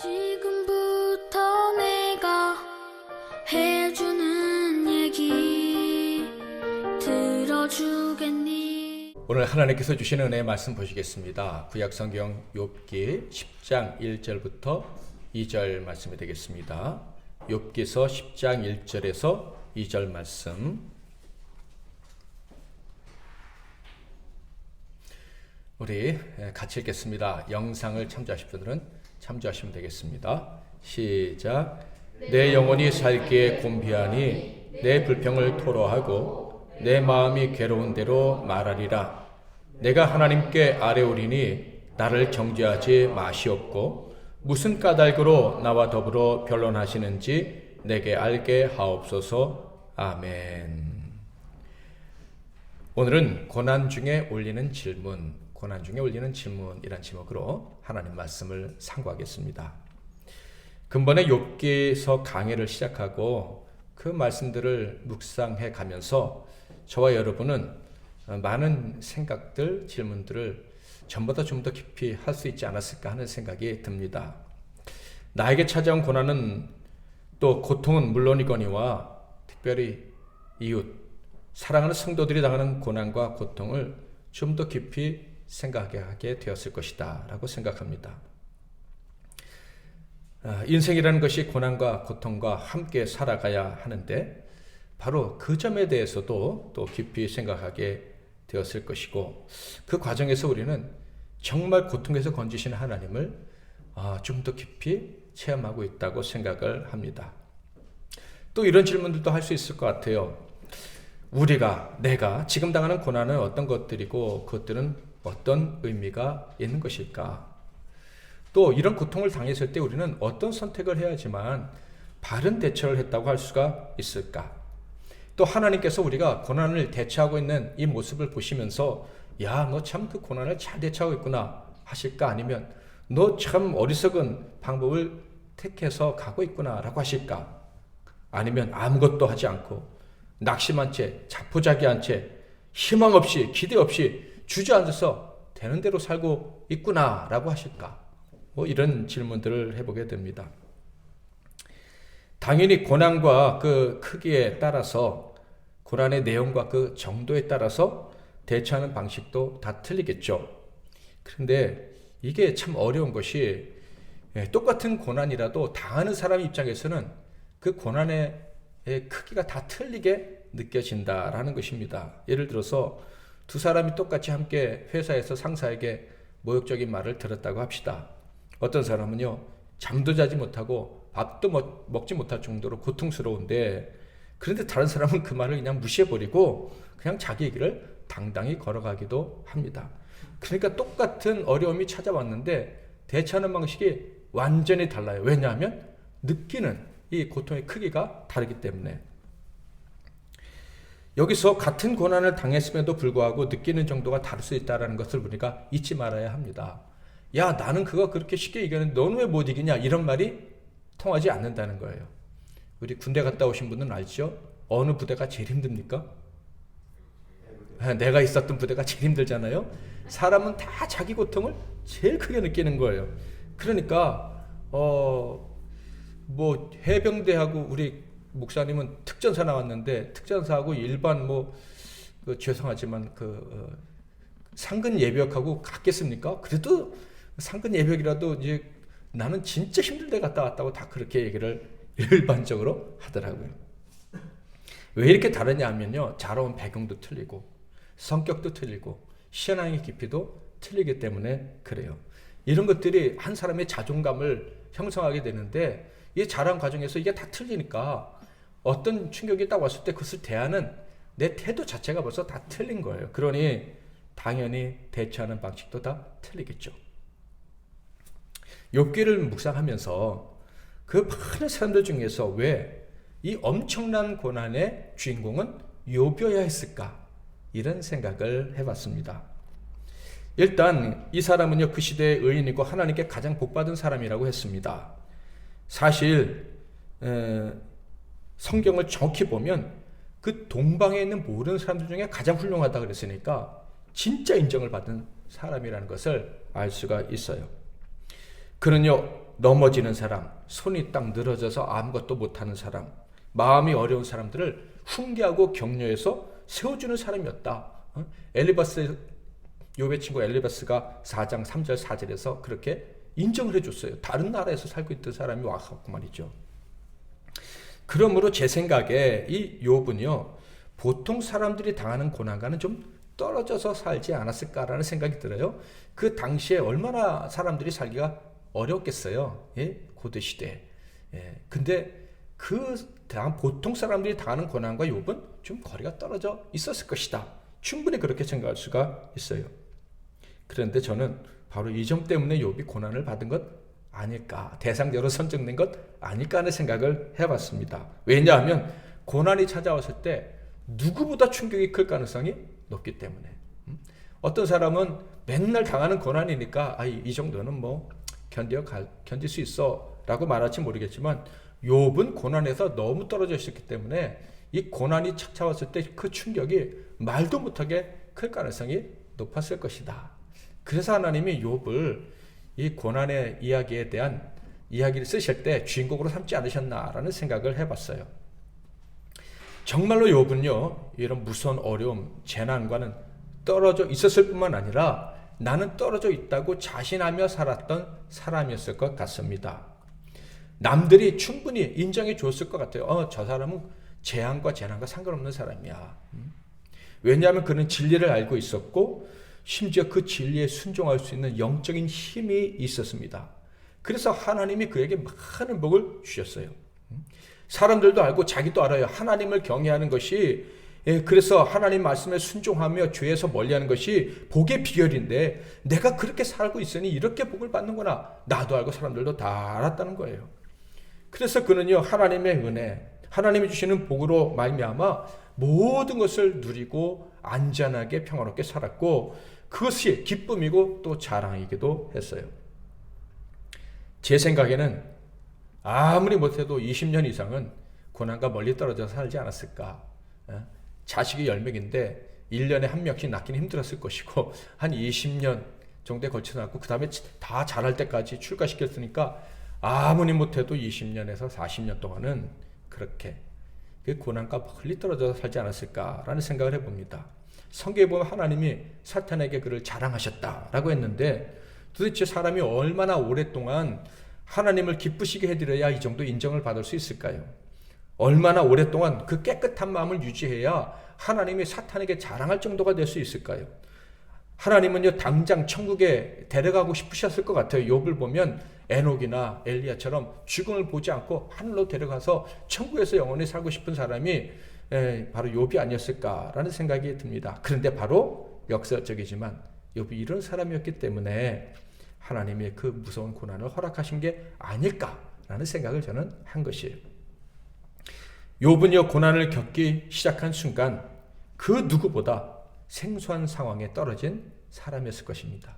지금부터 내가 해주는 얘기 들어주겠니? 오늘 하나님께서 주시는 은혜의 말씀 보시겠습니다. 구약성경 욥기 10장 1절부터 2절 말씀이 되겠습니다. 욥기서 10장 1절에서 2절 말씀. 우리 같이 읽겠습니다. 영상을 참조하실 분들은 참조하시면 되겠습니다. 시작. 내 영혼이 살기에 곤비하니 내 불평을 토로하고 내 마음이 괴로운 대로 말하리라. 내가 하나님께 아뢰오리니 나를 정죄하지 마시옵고 무슨 까닭으로 나와 더불어 변론하시는지 내게 알게 하옵소서. 아멘. 오늘은 고난 중에 올리는 질문, 고난 중에 올리는 질문이란 제목으로 하나님 말씀을 상고하겠습니다. 근본의 욥기서 강해를 시작하고 그 말씀들을 묵상해 가면서 저와 여러분은 많은 생각들, 질문들을 전보다 좀 더 깊이 할 수 있지 않았을까 하는 생각이 듭니다. 나에게 찾아온 고난은 또 고통은 물론이거니와 특별히 이웃, 사랑하는 성도들이 당하는 고난과 고통을 좀 더 깊이 생각하게 되었을 것이다 라고 생각합니다. 인생이라는 것이 고난과 고통과 함께 살아가야 하는데 바로 그 점에 대해서도 또 깊이 생각하게 되었을 것이고 그 과정에서 우리는 정말 고통에서 건지시는 하나님을 좀 더 깊이 체험하고 있다고 생각을 합니다. 또 이런 질문들도 할 수 있을 것 같아요. 내가 지금 당하는 고난은 어떤 것들이고 그것들은 어떤 의미가 있는 것일까? 또 이런 고통을 당했을 때 우리는 어떤 선택을 해야지만 바른 대처를 했다고 할 수가 있을까? 또 하나님께서 우리가 고난을 대처하고 있는 이 모습을 보시면서 야, 너 참 그 고난을 잘 대처하고 있구나 하실까? 아니면 너 참 어리석은 방법을 택해서 가고 있구나 라고 하실까? 아니면 아무것도 하지 않고 낙심한 채, 자포자기한 채, 희망 없이, 기대 없이 주저앉아서 되는 대로 살고 있구나 라고 하실까? 이런 질문들을 해보게 됩니다. 당연히 고난과 그 크기에 따라서 고난의 내용과 그 정도에 따라서 대처하는 방식도 다 틀리겠죠. 그런데 이게 참 어려운 것이 똑같은 고난이라도 당하는 사람 입장에서는 그 고난의 크기가 다 틀리게 느껴진다라는 것입니다. 예를 들어서 두 사람이 똑같이 함께 회사에서 상사에게 모욕적인 말을 들었다고 합시다. 어떤 사람은요, 잠도 자지 못하고 밥도 먹지 못할 정도로 고통스러운데 그런데 다른 사람은 그 말을 그냥 무시해버리고 그냥 자기 길을 당당히 걸어가기도 합니다. 그러니까 똑같은 어려움이 찾아왔는데 대처하는 방식이 완전히 달라요. 왜냐하면 느끼는 이 고통의 크기가 다르기 때문에. 여기서 같은 고난을 당했음에도 불구하고 느끼는 정도가 다를 수 있다는 것을 우리가 잊지 말아야 합니다. 야, 나는 그거 그렇게 쉽게 이겼는데 너는 왜 못 이기냐? 이런 말이 통하지 않는다는 거예요. 우리 군대 갔다 오신 분은 알죠? 어느 부대가 제일 힘듭니까? 내가 있었던 부대가 제일 힘들잖아요. 사람은 다 자기 고통을 제일 크게 느끼는 거예요. 그러니까 해병대하고 우리 목사님은 특전사 나왔는데 특전사하고 일반 죄송하지만 상근 예비역하고 같겠습니까? 그래도 상근 예비역이라도 이제 나는 진짜 힘들 때 갔다 왔다고 다 그렇게 얘기를 일반적으로 하더라고요. 왜 이렇게 다르냐 하면요, 자라온 배경도 틀리고 성격도 틀리고 신앙의 깊이도 틀리기 때문에 그래요. 이런 것들이 한 사람의 자존감을 형성하게 되는데 이 자란 과정에서 이게 다 틀리니까 어떤 충격이 딱 왔을 때 그것을 대하는 내 태도 자체가 벌써 다 틀린 거예요. 그러니 당연히 대처하는 방식도 다 틀리겠죠. 욥기를 묵상하면서 그 많은 사람들 중에서 왜 이 엄청난 고난의 주인공은 욥이어야 했을까? 이런 생각을 해봤습니다. 일단 이 사람은요, 그 시대의 의인이고 하나님께 가장 복받은 사람이라고 했습니다. 사실 성경을 정확히 보면 그 동방에 있는 모든 사람들 중에 가장 훌륭하다 그랬으니까 진짜 인정을 받은 사람이라는 것을 알 수가 있어요. 그는요, 넘어지는 사람, 손이 딱 늘어져서 아무것도 못하는 사람, 마음이 어려운 사람들을 훈계하고 격려해서 세워주는 사람이었다. 엘리바스, 욥의 친구 엘리바스가 4장 3절 4절에서 그렇게 인정을 해줬어요. 다른 나라에서 살고 있던 사람이 와갖고 말이죠. 그러므로 제 생각에 이 욥은요, 보통 사람들이 당하는 고난과는 좀 떨어져서 살지 않았을까라는 생각이 들어요. 그 당시에 얼마나 사람들이 살기가 어렵겠어요. 예? 고대시대. 예. 근데 보통 사람들이 당하는 고난과 욥은 좀 거리가 떨어져 있었을 것이다. 충분히 그렇게 생각할 수가 있어요. 그런데 저는 바로 이 점 때문에 욥이 고난을 받은 것 아닐까, 대상자로 선정된 것 아닐까 하는 생각을 해봤습니다. 왜냐하면 고난이 찾아왔을 때 누구보다 충격이 클 가능성이 높기 때문에. 어떤 사람은 맨날 당하는 고난이니까 이 정도는 뭐 견딜 수 있어 라고 말할지 모르겠지만, 욥은 고난에서 너무 떨어져 있었기 때문에 이 고난이 찾아왔을 때 그 충격이 말도 못하게 클 가능성이 높았을 것이다. 그래서 하나님이 욥을 이 고난의 이야기에 대한 이야기를 쓰실 때 주인공으로 삼지 않으셨나라는 생각을 해봤어요. 정말로 욥은요, 이런 무서운 어려움, 재난과는 떨어져 있었을 뿐만 아니라 나는 떨어져 있다고 자신하며 살았던 사람이었을 것 같습니다. 남들이 충분히 인정해 줬을 것 같아요. 저 사람은 재앙과 재난과 상관없는 사람이야. 왜냐하면 그는 진리를 알고 있었고, 심지어 그 진리에 순종할 수 있는 영적인 힘이 있었습니다. 그래서 하나님이 그에게 많은 복을 주셨어요. 사람들도 알고 자기도 알아요. 하나님을 경외하는 것이, 그래서 하나님 말씀에 순종하며 죄에서 멀리하는 것이 복의 비결인데, 내가 그렇게 살고 있으니 이렇게 복을 받는구나, 나도 알고 사람들도 다 알았다는 거예요. 그래서 그는요, 하나님의 은혜, 하나님이 주시는 복으로 말미암아 모든 것을 누리고 안전하게 평화롭게 살았고, 그것이 기쁨이고 또 자랑이기도 했어요. 제 생각에는 아무리 못해도 20년 이상은 고난과 멀리 떨어져서 살지 않았을까. 자식이 10명인데 1년에 한 명씩 낳기는 힘들었을 것이고, 한 20년 정도에 걸쳐서 낳고 그 다음에 다 자랄 때까지 출가시켰으니까 아무리 못해도 20년에서 40년 동안은 그렇게 그 고난과 멀리 떨어져서 살지 않았을까라는 생각을 해봅니다. 성경에 보면 하나님이 사탄에게 그를 자랑하셨다라고 했는데, 도대체 사람이 얼마나 오랫동안 하나님을 기쁘시게 해드려야 이 정도 인정을 받을 수 있을까요? 얼마나 오랫동안 그 깨끗한 마음을 유지해야 하나님이 사탄에게 자랑할 정도가 될 수 있을까요? 하나님은요, 당장 천국에 데려가고 싶으셨을 것 같아요. 욥을 보면 에녹이나 엘리야처럼 죽음을 보지 않고 하늘로 데려가서 천국에서 영원히 살고 싶은 사람이 바로 욥이 아니었을까라는 생각이 듭니다. 그런데 바로 역설적이지만 욥이 이런 사람이었기 때문에 하나님이 그 무서운 고난을 허락하신 게 아닐까라는 생각을 저는 한 것이에요. 욥은요, 고난을 겪기 시작한 순간 그 누구보다 생소한 상황에 떨어진 사람이었을 것입니다.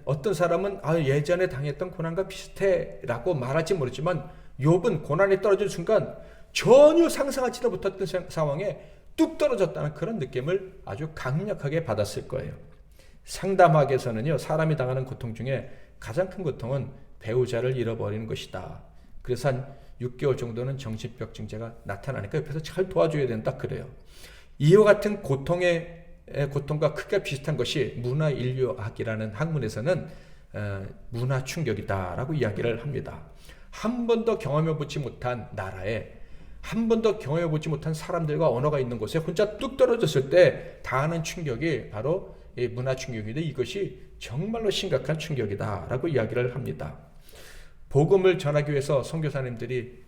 어떤 사람은 예전에 당했던 고난과 비슷해 라고 말할지 모르지만, 욥은 고난에 떨어진 순간 전혀 상상하지도 못했던 상황에 뚝 떨어졌다는 그런 느낌을 아주 강력하게 받았을 거예요. 상담학에서는요, 사람이 당하는 고통 중에 가장 큰 고통은 배우자를 잃어버리는 것이다. 그래서 한 6개월 정도는 정신병 증세가 나타나니까 옆에서 잘 도와줘야 된다 그래요. 이와 같은 고통과 크기가 비슷한 것이 문화인류학이라는 학문에서는 문화 충격이다라고 이야기를 합니다. 한 번도 경험해보지 못한 나라에, 한 번도 경험해보지 못한 사람들과 언어가 있는 곳에 혼자 뚝 떨어졌을 때 당하는 충격이 바로 이 문화 충격인데, 이것이 정말로 심각한 충격이다라고 이야기를 합니다. 복음을 전하기 위해서 선교사님들이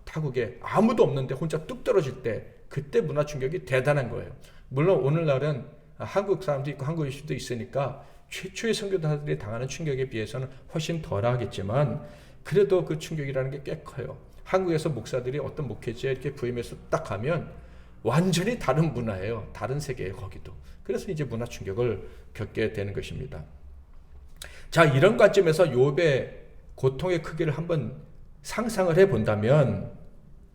타국에 아무도 없는데 혼자 뚝 떨어질 때, 그때 문화 충격이 대단한 거예요. 물론 오늘날은 한국 사람도 있고 한국일 수도 있으니까 최초의 선교사들이 당하는 충격에 비해서는 훨씬 덜하겠지만, 그래도 그 충격이라는 게 꽤 커요. 한국에서 목사들이 어떤 목회지에 이렇게 부임해서 딱 하면 완전히 다른 문화예요. 다른 세계예요, 거기도. 그래서 이제 문화 충격을 겪게 되는 것입니다. 자, 이런 관점에서 욥의 고통의 크기를 한번 상상을 해본다면,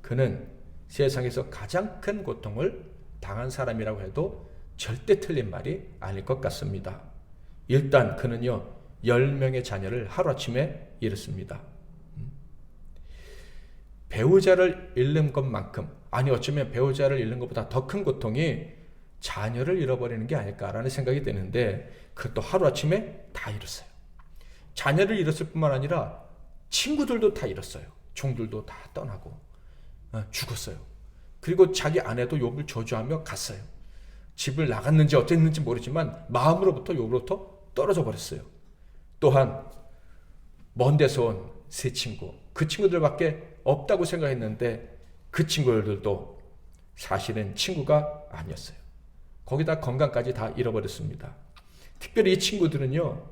그는 세상에서 가장 큰 고통을 당한 사람이라고 해도 절대 틀린 말이 아닐 것 같습니다. 일단 그는요, 10명의 자녀를 하루아침에 잃었습니다. 배우자를 잃는 것만큼, 아니 어쩌면 배우자를 잃는 것보다 더 큰 고통이 자녀를 잃어버리는 게 아닐까라는 생각이 드는데, 그것도 하루아침에 다 잃었어요. 자녀를 잃었을 뿐만 아니라 친구들도 다 잃었어요. 종들도 다 떠나고 죽었어요. 그리고 자기 아내도 욥을 저주하며 갔어요. 집을 나갔는지 어땠는지 모르지만 마음으로부터 욥으로부터 떨어져 버렸어요. 또한 먼 데서 온 세 친구, 그 친구들밖에 없다고 생각했는데 그 친구들도 사실은 친구가 아니었어요. 거기다 건강까지 다 잃어버렸습니다. 특별히 이 친구들은요,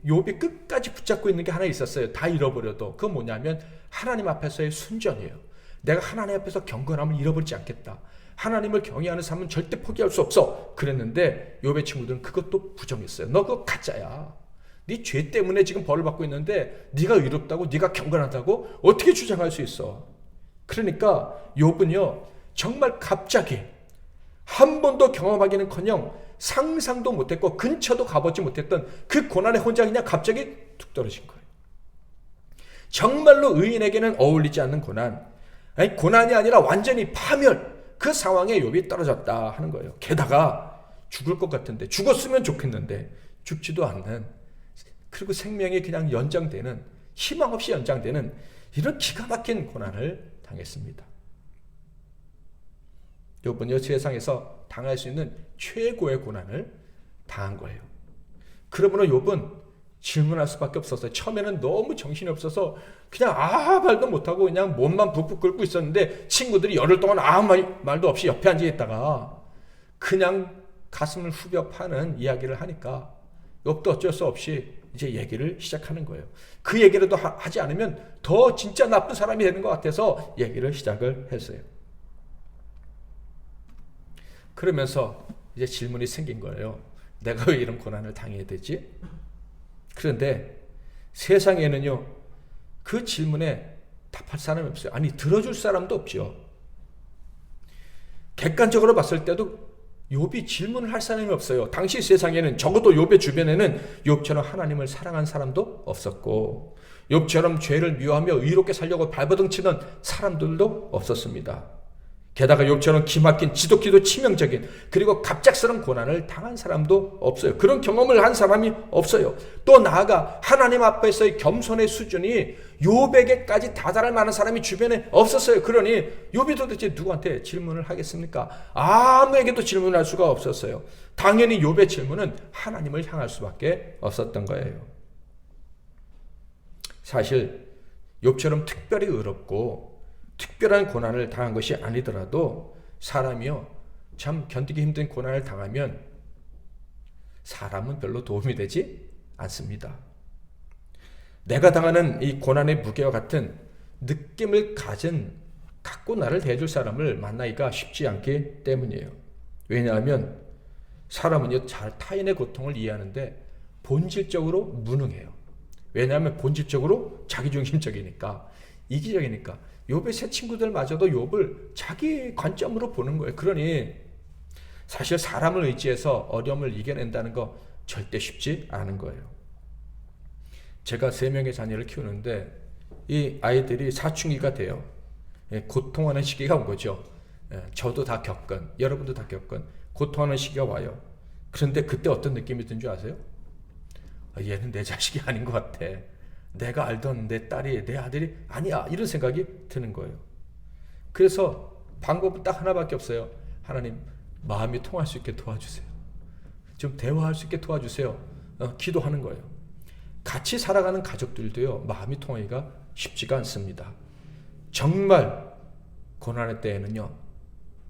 욥이 끝까지 붙잡고 있는 게 하나 있었어요. 다 잃어버려도. 그건 뭐냐면 하나님 앞에서의 순전이에요. 내가 하나님 앞에서 경건함을 잃어버리지 않겠다. 하나님을 경외하는 삶은 절대 포기할 수 없어. 그랬는데 욥의 친구들은 그것도 부정했어요. 너 그거 가짜야. 네 죄 때문에 지금 벌을 받고 있는데 네가 의롭다고, 네가 경건하다고 어떻게 주장할 수 있어. 그러니까 욥은요, 정말 갑자기 한 번도 경험하기는커녕 상상도 못했고 근처도 가보지 못했던 그 고난에 혼자 그냥 갑자기 툭 떨어진 거예요. 정말로 의인에게는 어울리지 않는 고난, 아니 고난이 아니라 완전히 파멸, 그 상황에 욥이 떨어졌다 하는 거예요. 게다가 죽을 것 같은데, 죽었으면 좋겠는데 죽지도 않는, 그리고 생명이 그냥 연장되는, 희망 없이 연장되는 이런 기가 막힌 고난을 당했습니다. 욥은요, 세상에서 당할 수 있는 최고의 고난을 당한 거예요. 그러므로 욥은 질문할 수밖에 없었어요. 처음에는 너무 정신이 없어서 그냥 말도 못하고 그냥 몸만 북북 끓고 있었는데, 친구들이 열흘 동안 아무 말도 없이 옆에 앉아 있다가 그냥 가슴을 후벼 파는 이야기를 하니까 욥도 어쩔 수 없이 이제 얘기를 시작하는 거예요. 그 얘기라도 하지 않으면 더 진짜 나쁜 사람이 되는 것 같아서 얘기를 시작을 했어요. 그러면서 이제 질문이 생긴 거예요. 내가 왜 이런 고난을 당해야 되지? 그런데 세상에는요, 그 질문에 답할 사람이 없어요. 아니, 들어줄 사람도 없죠. 객관적으로 봤을 때도 욥이 질문을 할 사람이 없어요. 당시 세상에는, 적어도 욥의 주변에는 욥처럼 하나님을 사랑한 사람도 없었고, 욥처럼 죄를 미워하며 의롭게 살려고 발버둥치는 사람들도 없었습니다. 게다가 욥처럼 기막힌 지독히도 치명적인, 그리고 갑작스러운 고난을 당한 사람도 없어요. 그런 경험을 한 사람이 없어요. 또 나아가 하나님 앞에서의 겸손의 수준이 욥에게까지 다다를 만한 사람이 주변에 없었어요. 그러니 욥이 도대체 누구한테 질문을 하겠습니까? 아무에게도 질문할 수가 없었어요. 당연히 욥의 질문은 하나님을 향할 수밖에 없었던 거예요. 사실 욥처럼 특별히 의롭고 특별한 고난을 당한 것이 아니더라도 사람이요, 참 견디기 힘든 고난을 당하면 사람은 별로 도움이 되지 않습니다. 내가 당하는 이 고난의 무게와 같은 느낌을 갖고 나를 대해줄 사람을 만나기가 쉽지 않기 때문이에요. 왜냐하면 사람은요, 잘 타인의 고통을 이해하는데 본질적으로 무능해요. 왜냐하면 본질적으로 자기중심적이니까, 이기적이니까. 욥의 세 친구들마저도 욥을 자기 관점으로 보는 거예요. 그러니 사실 사람을 의지해서 어려움을 이겨낸다는 거 절대 쉽지 않은 거예요. 제가 3명의 자녀를 키우는데 이 아이들이 사춘기가 돼요. 고통하는 시기가 온 거죠. 저도 다 겪은, 여러분도 다 겪은 고통하는 시기가 와요. 그런데 그때 어떤 느낌이 든 줄 아세요? 얘는 내 자식이 아닌 것 같아. 내가 알던 내 딸이, 내 아들이 아니야, 이런 생각이 드는 거예요. 그래서 방법은 딱 하나밖에 없어요. 하나님, 마음이 통할 수 있게 도와주세요. 좀 대화할 수 있게 도와주세요. 기도하는 거예요. 같이 살아가는 가족들도요, 마음이 통하기가 쉽지가 않습니다. 정말 고난의 때에는요,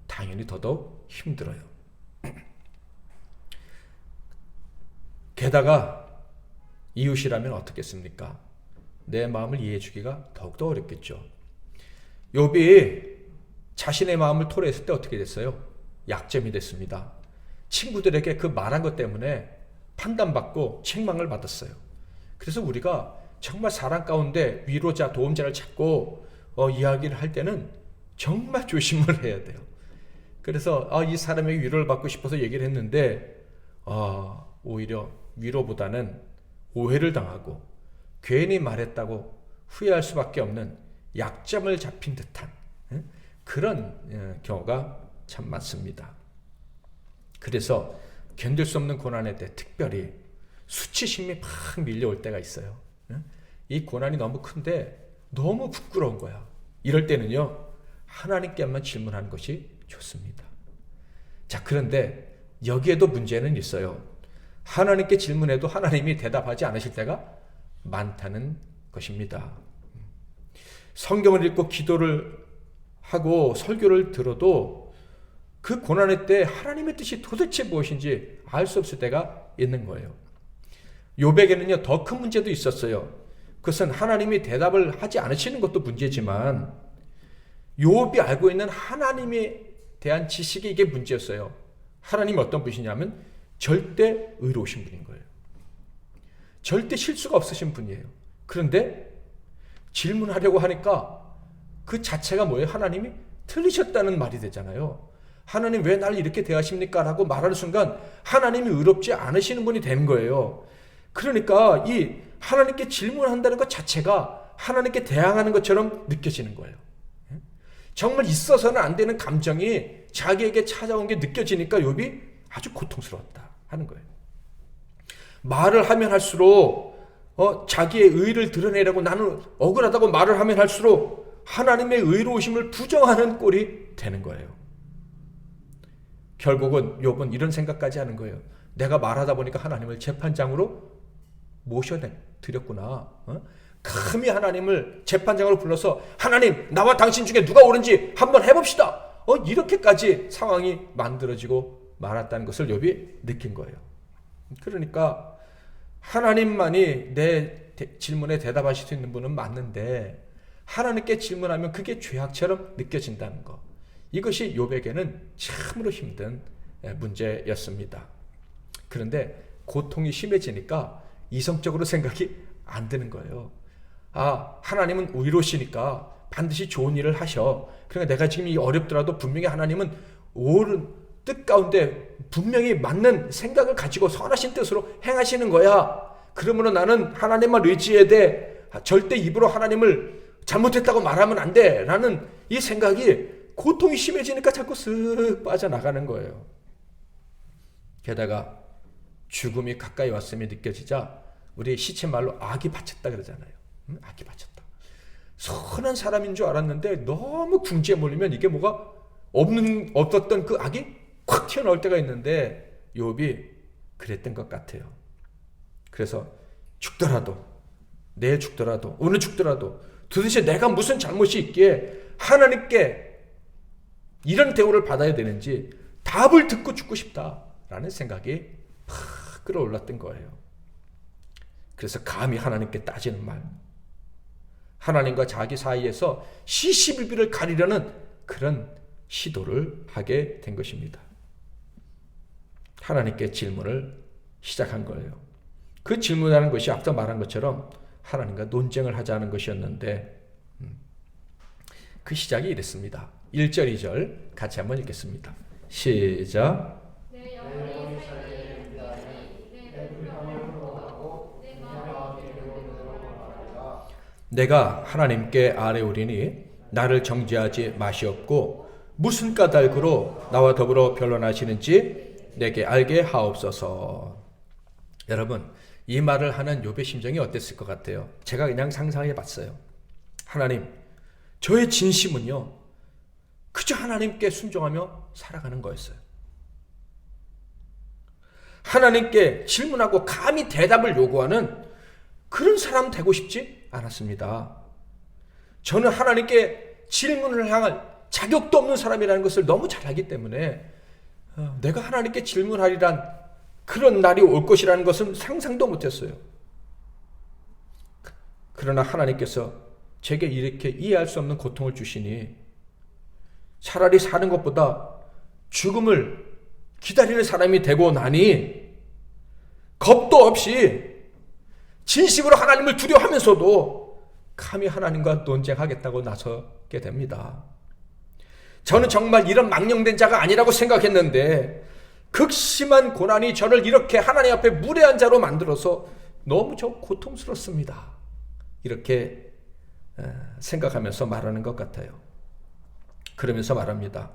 당연히 더더욱 힘들어요. 게다가 이웃이라면 어떻겠습니까? 내 마음을 이해해 주기가 더욱더 어렵겠죠. 욥이 자신의 마음을 토로했을 때 어떻게 됐어요? 약점이 됐습니다. 친구들에게 그 말한 것 때문에 판단받고 책망을 받았어요. 그래서 우리가 정말 사람 가운데 위로자, 도움자를 찾고 이야기를 할 때는 정말 조심을 해야 돼요. 그래서 이 사람에게 위로를 받고 싶어서 얘기를 했는데 오히려 위로보다는 오해를 당하고 괜히 말했다고 후회할 수밖에 없는 약점을 잡힌 듯한 그런 경우가 참 많습니다. 그래서 견딜 수 없는 고난에 대해 특별히 수치심이 막 밀려올 때가 있어요. 이 고난이 너무 큰데 너무 부끄러운 거야. 이럴 때는요, 하나님께만 질문하는 것이 좋습니다. 자, 그런데 여기에도 문제는 있어요. 하나님께 질문해도 하나님이 대답하지 않으실 때가 많다는 것입니다. 성경을 읽고 기도를 하고 설교를 들어도 그 고난의 때 하나님의 뜻이 도대체 무엇인지 알 수 없을 때가 있는 거예요. 욥에게는요, 더 큰 문제도 있었어요. 그것은 하나님이 대답을 하지 않으시는 것도 문제지만 욥이 알고 있는 하나님에 대한 지식이 이게 문제였어요. 하나님이 어떤 분이냐면 절대 의로우신 분인 거예요. 절대 실수가 없으신 분이에요. 그런데 질문하려고 하니까 그 자체가 뭐예요? 하나님이 틀리셨다는 말이 되잖아요. 하나님 왜 나를 이렇게 대하십니까? 라고 말하는 순간 하나님이 의롭지 않으시는 분이 되는 거예요. 그러니까 이 하나님께 질문한다는 것 자체가 하나님께 대항하는 것처럼 느껴지는 거예요. 정말 있어서는 안 되는 감정이 자기에게 찾아온 게 느껴지니까 욥이 아주 고통스러웠다 하는 거예요. 말을 하면 할수록 자기의 의를 드러내려고 나는 억울하다고 말을 하면 할수록 하나님의 의로우심을 부정하는 꼴이 되는 거예요. 결국은 욥은 이런 생각까지 하는 거예요. 내가 말하다 보니까 하나님을 재판장으로 모셔드렸구나. 감히 하나님을 재판장으로 불러서 하나님, 나와 당신 중에 누가 옳은지 한번 해봅시다. 이렇게까지 상황이 만들어지고 말았다는 것을 욥이 느낀 거예요. 그러니까 하나님만이 내 질문에 대답하실 수 있는 분은 맞는데 하나님께 질문하면 그게 죄악처럼 느껴진다는 것. 이것이 욥에게는 참으로 힘든 문제였습니다. 그런데 고통이 심해지니까 이성적으로 생각이 안 드는 거예요. 아, 하나님은 의로우시니까 반드시 좋은 일을 하셔. 그러니까 내가 지금 이 어렵더라도 분명히 하나님은 옳은 뜻 가운데 분명히 맞는 생각을 가지고 선하신 뜻으로 행하시는 거야. 그러므로 나는 하나님만 의지해야 돼. 절대 입으로 하나님을 잘못했다고 말하면 안 돼. 라는 이 생각이 고통이 심해지니까 자꾸 쓱 빠져나가는 거예요. 게다가 죽음이 가까이 왔음이 느껴지자 우리 시체말로 악이 받쳤다 그러잖아요. 악이 받쳤다. 선한 사람인 줄 알았는데 너무 궁지에 몰리면 이게 뭐가 없었던 그 악이 확 튀어나올 때가 있는데 욥이 그랬던 것 같아요. 그래서 죽더라도 내일 죽더라도 오늘 죽더라도 도대체 내가 무슨 잘못이 있기에 하나님께 이런 대우를 받아야 되는지 답을 듣고 죽고 싶다라는 생각이 팍 끌어올랐던 거예요. 그래서 감히 하나님께 따지는 말, 하나님과 자기 사이에서 시시비비를 가리려는 그런 시도를 하게 된 것입니다. 하나님께 질문을 시작한 거예요. 그 질문하는 것이 앞서 말한 것처럼 하나님과 논쟁을 하자는 것이었는데 그 시작이 이랬습니다. 1절, 2절 같이 한번 읽겠습니다. 시작. 내가 하나님께 아뢰오리니 나를 정죄하지 마시옵고 무슨 까닭으로 나와 더불어 변론하시는지 내게 알게 하옵소서. 여러분, 이 말을 하는 욥의 심정이 어땠을 것 같아요? 제가 그냥 상상해 봤어요. 하나님, 저의 진심은요 그저 하나님께 순종하며 살아가는 거였어요. 하나님께 질문하고 감히 대답을 요구하는 그런 사람 되고 싶지 않았습니다. 저는 하나님께 질문을 향할 자격도 없는 사람이라는 것을 너무 잘 알기 때문에 내가 하나님께 질문하리란 그런 날이 올 것이라는 것은 상상도 못했어요. 그러나 하나님께서 제게 이렇게 이해할 수 없는 고통을 주시니 차라리 사는 것보다 죽음을 기다리는 사람이 되고 나니 겁도 없이 진심으로 하나님을 두려워하면서도 감히 하나님과 논쟁하겠다고 나서게 됩니다. 저는 정말 이런 망령된 자가 아니라고 생각했는데 극심한 고난이 저를 이렇게 하나님 앞에 무례한 자로 만들어서 너무 저 고통스럽습니다. 이렇게 생각하면서 말하는 것 같아요. 그러면서 말합니다.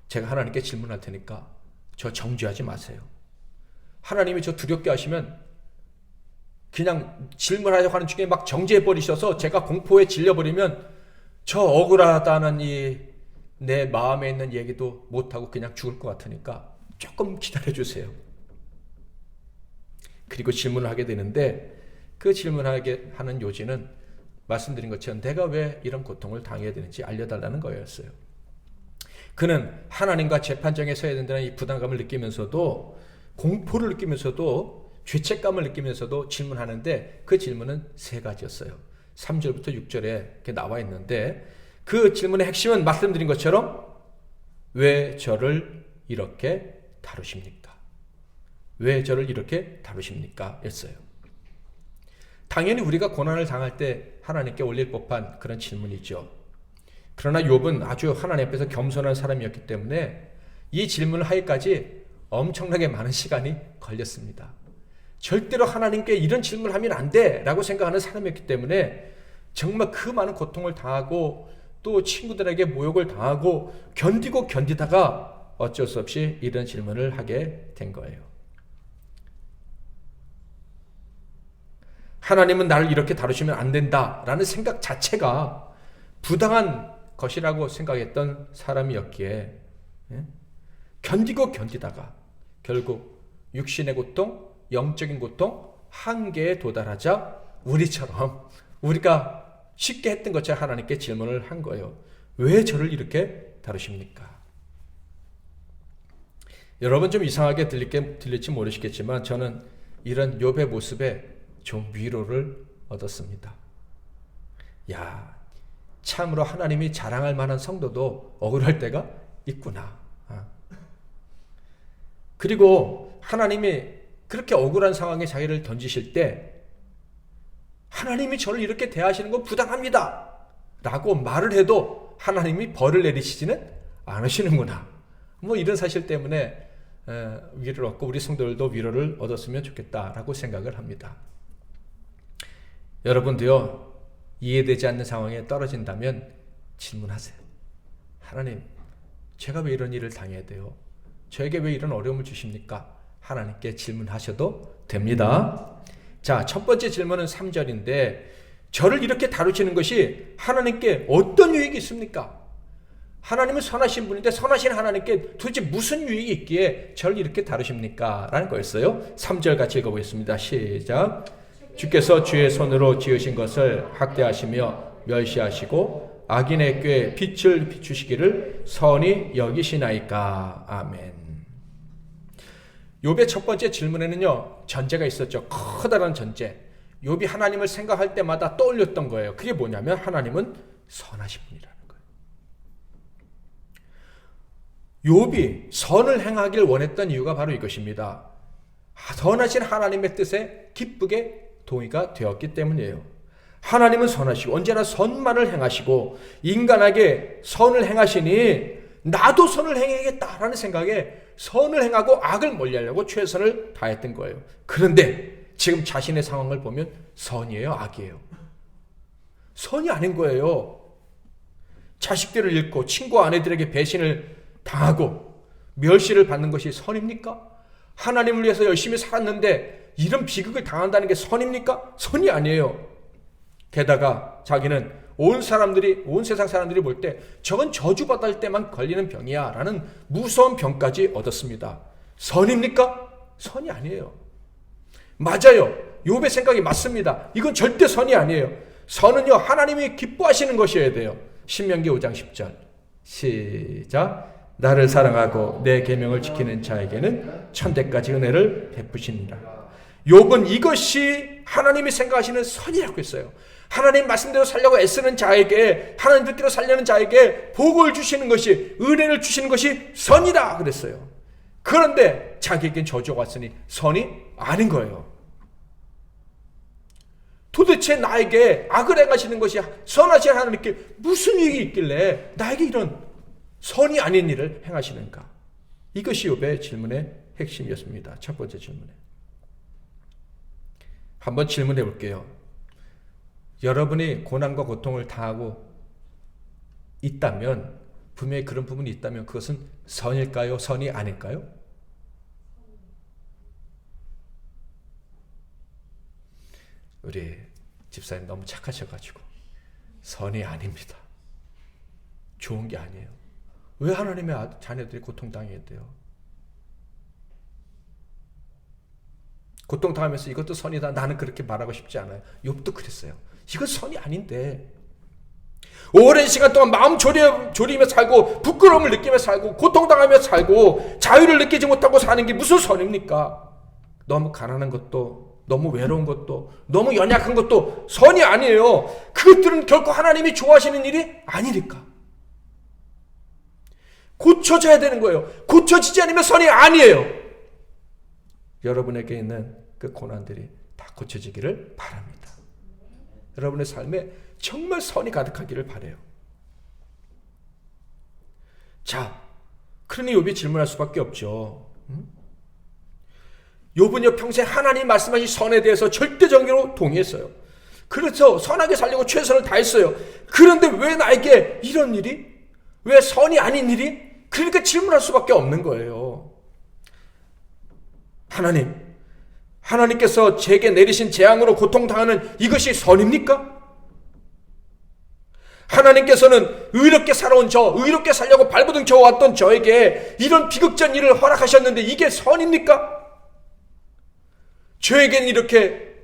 제가 하나님께 질문할 테니까 저 정죄하지 마세요. 하나님이 저 두렵게 하시면 그냥 질문하려고 하는 중에 막 정죄해버리셔서 제가 공포에 질려버리면 저 억울하다는 이 내 마음에 있는 얘기도 못하고 그냥 죽을 것 같으니까 조금 기다려주세요. 그리고 질문을 하게 되는데 그 질문하게 하는 요지는 말씀드린 것처럼 내가 왜 이런 고통을 당해야 되는지 알려달라는 거였어요. 그는 하나님과 재판정에 서야 된다는 이 부담감을 느끼면서도 공포를 느끼면서도 죄책감을 느끼면서도 질문하는데 그 질문은 세 가지였어요. 3절부터 6절에 이렇게 나와 있는데 그 질문의 핵심은 말씀드린 것처럼 왜 저를 이렇게 다루십니까? 왜 저를 이렇게 다루십니까? 였어요. 당연히 우리가 고난을 당할 때 하나님께 올릴 법한 그런 질문이죠. 그러나 욥은 아주 하나님 앞에서 겸손한 사람이었기 때문에 이 질문을 하기까지 엄청나게 많은 시간이 걸렸습니다. 절대로 하나님께 이런 질문을 하면 안 돼 라고 생각하는 사람이었기 때문에 정말 그 많은 고통을 당하고 또 친구들에게 모욕을 당하고 견디다가 어쩔 수 없이 이런 질문을 하게 된 거예요. 하나님은 나를 이렇게 다루시면 안 된다라는 생각 자체가 부당한 것이라고 생각했던 사람이었기에 견디다가 결국 육신의 고통, 영적인 고통, 한계에 도달하자 우리가 쉽게 했던 것처럼 하나님께 질문을 한 거예요. 왜 저를 이렇게 다루십니까? 여러분 좀 이상하게 들릴지 모르시겠지만 저는 이런 욥의 모습에 좀 위로를 얻었습니다. 야, 참으로 하나님이 자랑할 만한 성도도 억울할 때가 있구나. 그리고 하나님이 그렇게 억울한 상황에 자기를 던지실 때 하나님이 저를 이렇게 대하시는 건 부당합니다 라고 말을 해도 하나님이 벌을 내리시지는 않으시는구나. 이런 사실 때문에 위로를 얻고 우리 성도들도 위로를 얻었으면 좋겠다라고 생각을 합니다. 여러분도요, 이해되지 않는 상황에 떨어진다면 질문하세요. 하나님, 제가 왜 이런 일을 당해야 돼요? 저에게 왜 이런 어려움을 주십니까? 하나님께 질문하셔도 됩니다. 자, 첫 번째 질문은 3절인데 저를 이렇게 다루시는 것이 하나님께 어떤 유익이 있습니까? 하나님은 선하신 분인데 선하신 하나님께 도대체 무슨 유익이 있기에 저를 이렇게 다루십니까? 라는 거였어요. 3절 같이 읽어보겠습니다. 시작. 주께서 주의 손으로 지으신 것을 학대하시며 멸시하시고 악인의 꾀에 빛을 비추시기를 선히 여기시나이까. 아멘. 욥의 첫 번째 질문에는요, 전제가 있었죠. 커다란 전제. 욥이 하나님을 생각할 때마다 떠올렸던 거예요. 그게 뭐냐면 하나님은 선하신 분이라는 거예요. 욥이 선을 행하길 원했던 이유가 바로 이것입니다. 선하신 하나님의 뜻에 기쁘게 동의가 되었기 때문이에요. 하나님은 선하시고 언제나 선만을 행하시고 인간에게 선을 행하시니 나도 선을 행해야겠다라는 생각에 선을 행하고 악을 멀리하려고 최선을 다했던 거예요. 그런데 지금 자신의 상황을 보면 선이에요, 악이에요? 선이 아닌 거예요. 자식들을 잃고 친구 아내들에게 배신을 당하고 멸시를 받는 것이 선입니까? 하나님을 위해서 열심히 살았는데 이런 비극을 당한다는 게 선입니까? 선이 아니에요. 게다가 자기는 온 세상 사람들이 볼 때 저건 저주받을 때만 걸리는 병이야 라는 무서운 병까지 얻었습니다. 선입니까? 선이 아니에요. 맞아요. 욥의 생각이 맞습니다. 이건 절대 선이 아니에요. 선은요, 하나님이 기뻐하시는 것이어야 돼요. 신명기 5장 10절 시작. 나를 사랑하고 내 계명을 지키는 자에게는 천대까지 은혜를 베푸시니라. 욥은 이것이 하나님이 생각하시는 선이라고 했어요. 하나님 말씀대로 살려고 애쓰는 자에게, 하나님 뜻대로 살려는 자에게 복을 주시는 것이, 은혜를 주시는 것이 선이다 그랬어요. 그런데 자기에겐 저주가 왔으니 선이 아닌 거예요. 도대체 나에게 악을 행하시는 것이 선하신 하나님께 무슨 이익이 있길래 나에게 이런 선이 아닌 일을 행하시는가? 이것이 욥의 질문의 핵심이었습니다. 첫 번째 질문에. 한번 질문해 볼게요. 여러분이 고난과 고통을 당하고 있다면, 분명히 그런 부분이 있다면 그것은 선일까요? 선이 아닐까요? 우리 집사님 너무 착하셔가지고 선이 아닙니다. 좋은 게 아니에요. 왜 하나님의 자녀들이 고통당해야 돼요? 고통당하면서 이것도 선이다, 나는 그렇게 말하고 싶지 않아요. 욥도 그랬어요. 이건 선이 아닌데, 오랜 시간 동안 마음 졸이며 살고 부끄러움을 느끼며 살고 고통당하며 살고 자유를 느끼지 못하고 사는 게 무슨 선입니까? 너무 가난한 것도, 너무 외로운 것도, 너무 연약한 것도 선이 아니에요. 그것들은 결코 하나님이 좋아하시는 일이 아니니까. 고쳐져야 되는 거예요. 고쳐지지 않으면 선이 아니에요. 여러분에게 있는 그 고난들이 다 고쳐지기를 바랍니다. 여러분의 삶에 정말 선이 가득하기를 바라요. 자, 그러니 욥이 질문할 수밖에 없죠. 욥은요, 평생 하나님 말씀하신 선에 대해서 절대적으로 동의했어요. 그래서 선하게 살려고 최선을 다했어요. 그런데 왜 나에게 이런 일이? 왜 선이 아닌 일이? 그러니까 질문할 수밖에 없는 거예요. 하나님께서 제게 내리신 재앙으로 고통당하는 이것이 선입니까? 하나님께서는 의롭게 살아온 의롭게 살려고 발버둥 쳐왔던 저에게 이런 비극적 일을 허락하셨는데 이게 선입니까? 저에게는 이렇게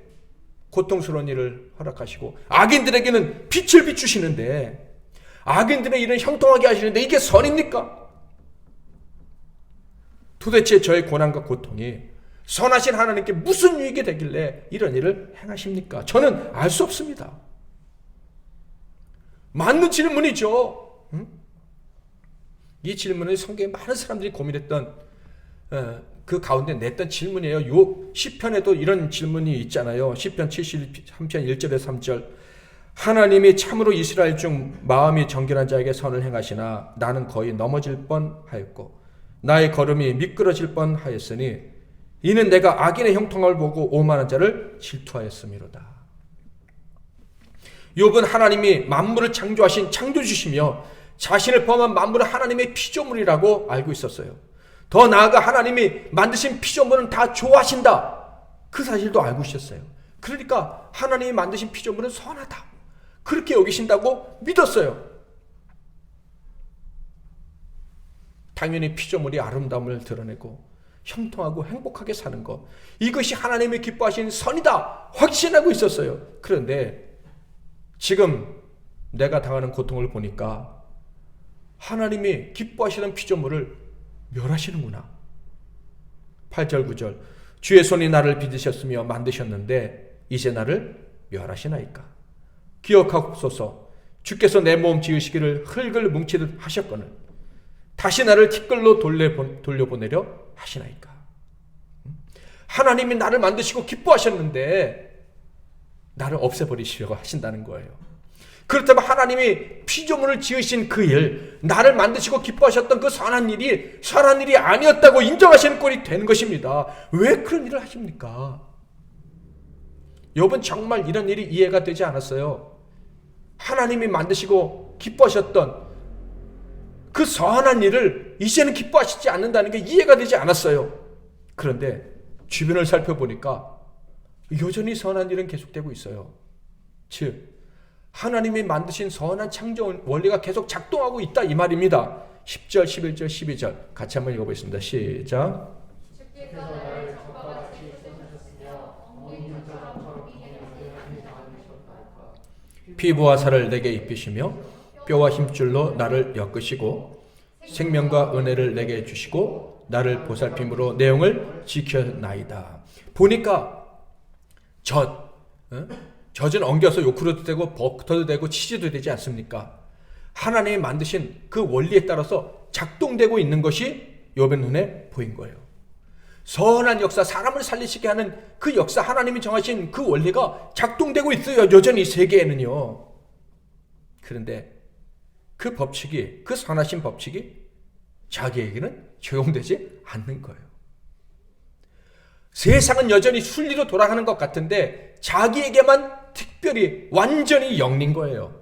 고통스러운 일을 허락하시고 악인들에게는 빛을 비추시는데, 악인들의 일은 형통하게 하시는데 이게 선입니까? 도대체 저의 고난과 고통이 선하신 하나님께 무슨 유익이 되길래 이런 일을 행하십니까? 저는 알 수 없습니다. 맞는 질문이죠. 이 질문을 성경에 많은 사람들이 고민했던 그 가운데 냈던 질문이에요. 시편에도 이런 질문이 있잖아요. 시편 73편 1절에서 3절. 하나님이 참으로 이스라엘 중 마음이 정결한 자에게 선을 행하시나 나는 거의 넘어질 뻔하였고 나의 걸음이 미끄러질 뻔하였으니 이는 내가 악인의 형통을 보고 오만한 자를 질투하였음이로다. 욥은 하나님이 만물을 창조하신 창조주시며 자신을 포함한 만물은 하나님의 피조물이라고 알고 있었어요. 더 나아가 하나님이 만드신 피조물은 다 좋아하신다, 그 사실도 알고 있었어요. 그러니까 하나님이 만드신 피조물은 선하다, 그렇게 여기신다고 믿었어요. 당연히 피조물이 아름다움을 드러내고 형통하고 행복하게 사는 것, 이것이 하나님이 기뻐하시는 선이다 확신하고 있었어요. 그런데 지금 내가 당하는 고통을 보니까 하나님이 기뻐하시는 피조물을 멸하시는구나. 8절 9절. 주의 손이 나를 빚으셨으며 만드셨는데 이제 나를 멸하시나이까. 기억하옵소서. 주께서 내 몸 지으시기를 흙을 뭉치듯 하셨거늘 다시 나를 티끌로 돌려보내려 하시나이까. 하나님이 나를 만드시고 기뻐하셨는데 나를 없애버리시려고 하신다는 거예요. 그렇다면 하나님이 피조물을 지으신 그 일, 나를 만드시고 기뻐하셨던 그 선한 일이 아니었다고 인정하시는 꼴이 되는 것입니다. 왜 그런 일을 하십니까? 욥은 정말 이런 일이 이해가 되지 않았어요. 하나님이 만드시고 기뻐하셨던 그 선한 일을 이제는 기뻐하시지 않는다는 게 이해가 되지 않았어요. 그런데 주변을 살펴보니까 여전히 선한 일은 계속되고 있어요. 즉 하나님이 만드신 선한 창조 원리가 계속 작동하고 있다, 이 말입니다. 10절, 11절, 12절 같이 한번 읽어보겠습니다. 시작. 피부와 살을 내게 입히시며 뼈와 힘줄로 나를 엮으시고 생명과 은혜를 내게 주시고 나를 보살핌으로 내 영을 지켜나이다. 보니까 젖은 엉겨서 요구르트도 되고 버터도 되고 치즈도 되지 않습니까? 하나님이 만드신 그 원리에 따라서 작동되고 있는 것이 욥의 눈에 보인 거예요. 선한 역사, 사람을 살리시게 하는 그 역사, 하나님이 정하신 그 원리가 작동되고 있어요. 여전히 세계에는요. 그런데 그 법칙이, 그 선하신 법칙이 자기에게는 적용되지 않는 거예요. 세상은 여전히 순리로 돌아가는 것 같은데 자기에게만 특별히 완전히 영린 거예요.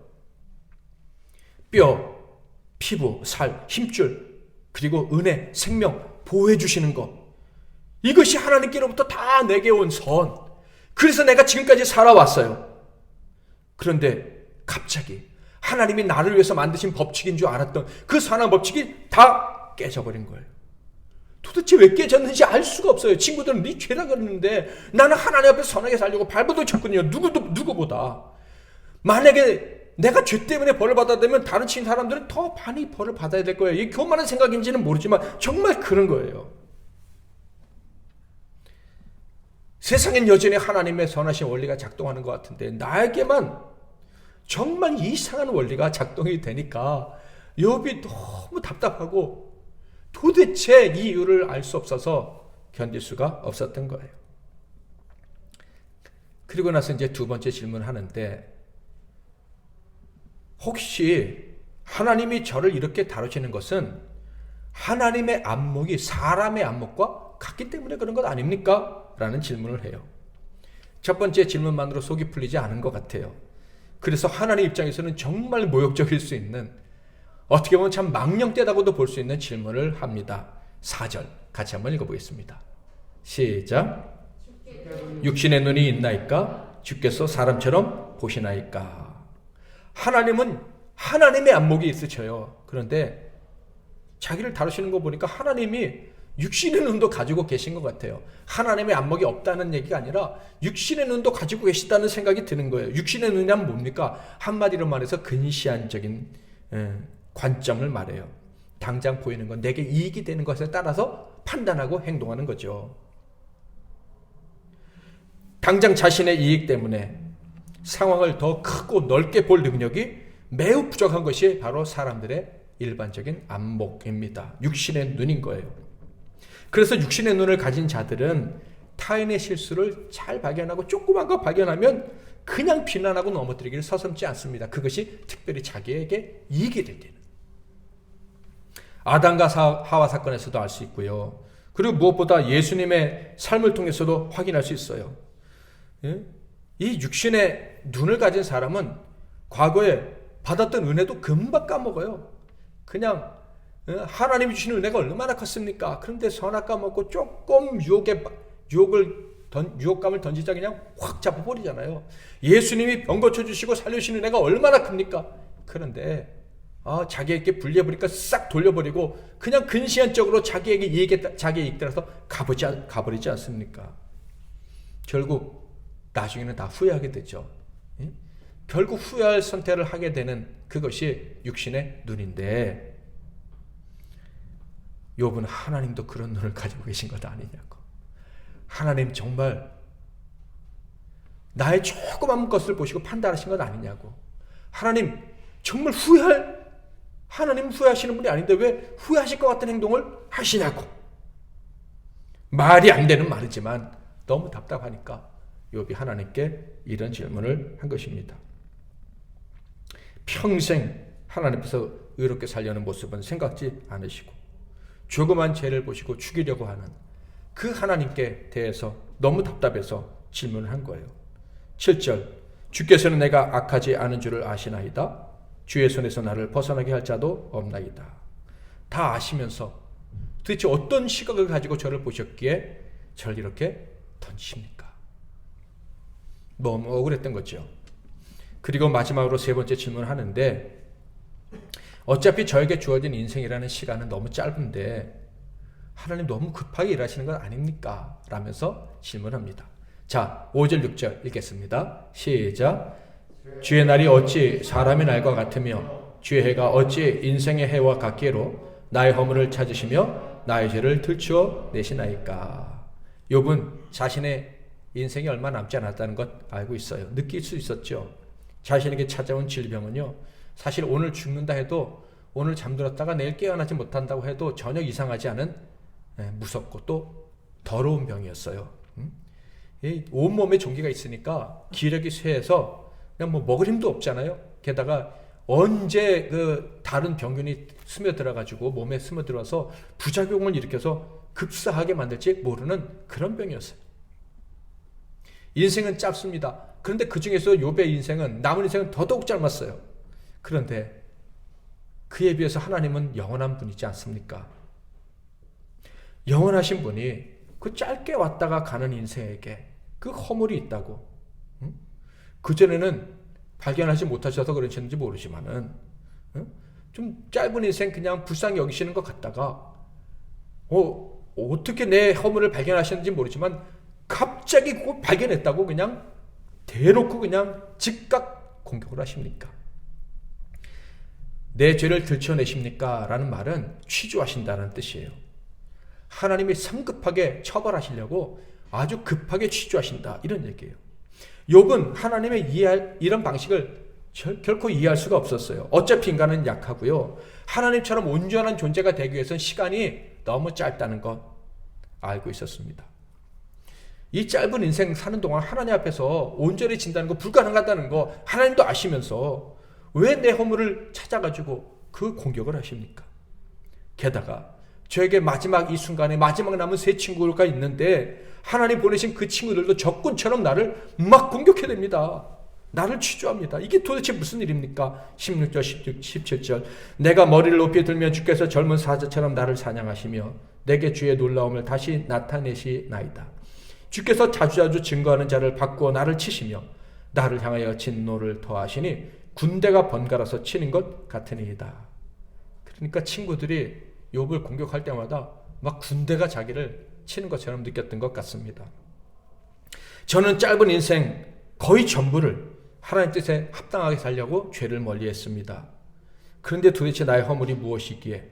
뼈, 피부, 살, 힘줄, 그리고 은혜, 생명 보호해 주시는 것. 이것이 하나님께로부터 다 내게 온 선. 그래서 내가 지금까지 살아왔어요. 그런데 갑자기 하나님이 나를 위해서 만드신 법칙인 줄 알았던 그 선한 법칙이 다 깨져버린 거예요. 도대체 왜 깨졌는지 알 수가 없어요. 친구들은 네 죄라 그러는데 나는 하나님 앞에 선하게 살려고 발버둥 쳤거든요. 누구보다. 만약에 내가 죄 때문에 벌을 받아야 되면 다른 친 사람들은 더 많이 벌을 받아야 될 거예요. 이게 교만한 생각인지는 모르지만 정말 그런 거예요. 세상엔 여전히 하나님의 선하신 원리가 작동하는 것 같은데 나에게만 정말 이상한 원리가 작동이 되니까 욥이 너무 답답하고 도대체 이유를 알 수 없어서 견딜 수가 없었던 거예요. 그리고 나서 이제 두 번째 질문을 하는데 혹시 하나님이 저를 이렇게 다루시는 것은 하나님의 안목이 사람의 안목과 같기 때문에 그런 것 아닙니까? 라는 질문을 해요. 첫 번째 질문만으로 속이 풀리지 않은 것 같아요. 그래서 하나님 입장에서는 정말 모욕적일 수 있는 어떻게 보면 참 망령되다고도 볼 수 있는 질문을 합니다. 4절 같이 한번 읽어보겠습니다. 시작. 육신의 눈이 있나이까? 주께서 사람처럼 보시나이까? 하나님은 하나님의 안목이 있으셔요. 그런데 자기를 다루시는 거 보니까 하나님이 육신의 눈도 가지고 계신 것 같아요. 하나님의 안목이 없다는 얘기가 아니라 육신의 눈도 가지고 계시다는 생각이 드는 거예요. 육신의 눈이란 뭡니까? 한마디로 말해서 근시안적인 관점을 말해요. 당장 보이는 건 내게 이익이 되는 것에 따라서 판단하고 행동하는 거죠. 당장 자신의 이익 때문에 상황을 더 크고 넓게 볼 능력이 매우 부족한 것이 바로 사람들의 일반적인 안목입니다. 육신의 눈인 거예요. 그래서 육신의 눈을 가진 자들은 타인의 실수를 잘 발견하고 조그만 거 발견하면 그냥 비난하고 넘어뜨리기를 서슴지 않습니다. 그것이 특별히 자기에게 이익이 될 때는. 아담과 하와 사건에서도 알 수 있고요. 그리고 무엇보다 예수님의 삶을 통해서도 확인할 수 있어요. 이 육신의 눈을 가진 사람은 과거에 받았던 은혜도 금방 까먹어요. 그냥 하나님이 주시는 은혜가 얼마나 컸습니까? 그런데 선악과 먹고 조금 유혹감을 던지자 그냥 확 잡아버리잖아요. 예수님이 병 고쳐주시고 살려주시는 은혜가 얼마나 큽니까? 그런데 자기에게 불리해버리니까 싹 돌려버리고 그냥 근시안적으로 자기에게 자기의 이익 따라서 가버리지 않습니까? 결국 나중에는 다 후회하게 되죠. 결국 후회할 선택을 하게 되는 그것이 육신의 눈인데 욥은 하나님도 그런 눈을 가지고 계신 것 아니냐고. 하나님 정말 나의 조그만 것을 보시고 판단하신 것 아니냐고. 하나님 정말 하나님 후회하시는 분이 아닌데 왜 후회하실 것 같은 행동을 하시냐고. 말이 안 되는 말이지만 너무 답답하니까 욥이 하나님께 이런 질문을 한 것입니다. 평생 하나님 앞에서 의롭게 살려는 모습은 생각지 않으시고 조그만 죄를 보시고 죽이려고 하는 그 하나님께 대해서 너무 답답해서 질문을 한 거예요. 7절 주께서는 내가 악하지 않은 줄을 아시나이다. 주의 손에서 나를 벗어나게 할 자도 없나이다. 다 아시면서 도대체 어떤 시각을 가지고 저를 보셨기에 저를 이렇게 던지십니까? 너무 억울했던 거죠. 그리고 마지막으로 세 번째 질문을 하는데 어차피 저에게 주어진 인생이라는 시간은 너무 짧은데 하나님 너무 급하게 일하시는 건 아닙니까? 라면서 질문합니다. 자, 5절 6절 읽겠습니다. 시작. 주의 날이 어찌 사람의 날과 같으며 주의 해가 어찌 인생의 해와 같기로 나의 허물을 찾으시며 나의 죄를 들추어 내시나이까. 욥은 자신의 인생이 얼마 남지 않았다는 것 알고 있어요. 느낄 수 있었죠. 자신에게 찾아온 질병은요, 사실 오늘 죽는다 해도 오늘 잠들었다가 내일 깨어나지 못한다고 해도 전혀 이상하지 않은 무섭고 또 더러운 병이었어요. 이 온몸에 종기가 있으니까 기력이 쇠해서 그냥 뭐 먹을 힘도 없잖아요. 게다가 언제 그 다른 병균이 스며들어가지고 몸에 스며들어서 부작용을 일으켜서 급사하게 만들지 모르는 그런 병이었어요. 인생은 짧습니다. 그런데 그 중에서 욥의 인생은, 남은 인생은 더더욱 짧았어요. 그런데 그에 비해서 하나님은 영원한 분이지 않습니까? 영원하신 분이 그 짧게 왔다가 가는 인생에게 그 허물이 있다고, 그전에는 발견하지 못하셔서 그러셨는지 모르지만은, 좀 짧은 인생 그냥 불쌍히 여기시는 것 같다가, 어떻게 내 허물을 발견하셨는지 모르지만 갑자기 그거 발견했다고 그냥 대놓고 그냥 즉각 공격을 하십니까? 내 죄를 들춰내십니까? 라는 말은 취조하신다는 뜻이에요. 하나님이 성급하게 처벌하시려고 아주 급하게 취조하신다, 이런 얘기예요. 욥은 하나님의 이런 방식을 결코 이해할 수가 없었어요. 어차피 인간은 약하고요, 하나님처럼 온전한 존재가 되기 위해서는 시간이 너무 짧다는 것 알고 있었습니다. 이 짧은 인생 사는 동안 하나님 앞에서 온전해진다는 거, 불가능하다는 거 하나님도 아시면서 왜 내 허물을 찾아가지고 그 공격을 하십니까? 게다가 저에게 마지막 이 순간에 마지막 남은 세 친구가 있는데 하나님 보내신 그 친구들도 적군처럼 나를 막 공격해댑니다. 나를 취조합니다. 이게 도대체 무슨 일입니까? 16절 17절 내가 머리를 높이 들면 주께서 젊은 사자처럼 나를 사냥하시며 내게 주의 놀라움을 다시 나타내시나이다. 주께서 자주자주 증거하는 자를 바꾸어 나를 치시며 나를 향하여 진노를 더하시니 군대가 번갈아서 치는 것 같으니이다. 그러니까 친구들이 욥을 공격할 때마다 막 군대가 자기를 치는 것처럼 느꼈던 것 같습니다. 저는 짧은 인생 거의 전부를 하나님 뜻에 합당하게 살려고 죄를 멀리했습니다. 그런데 도대체 나의 허물이 무엇이기에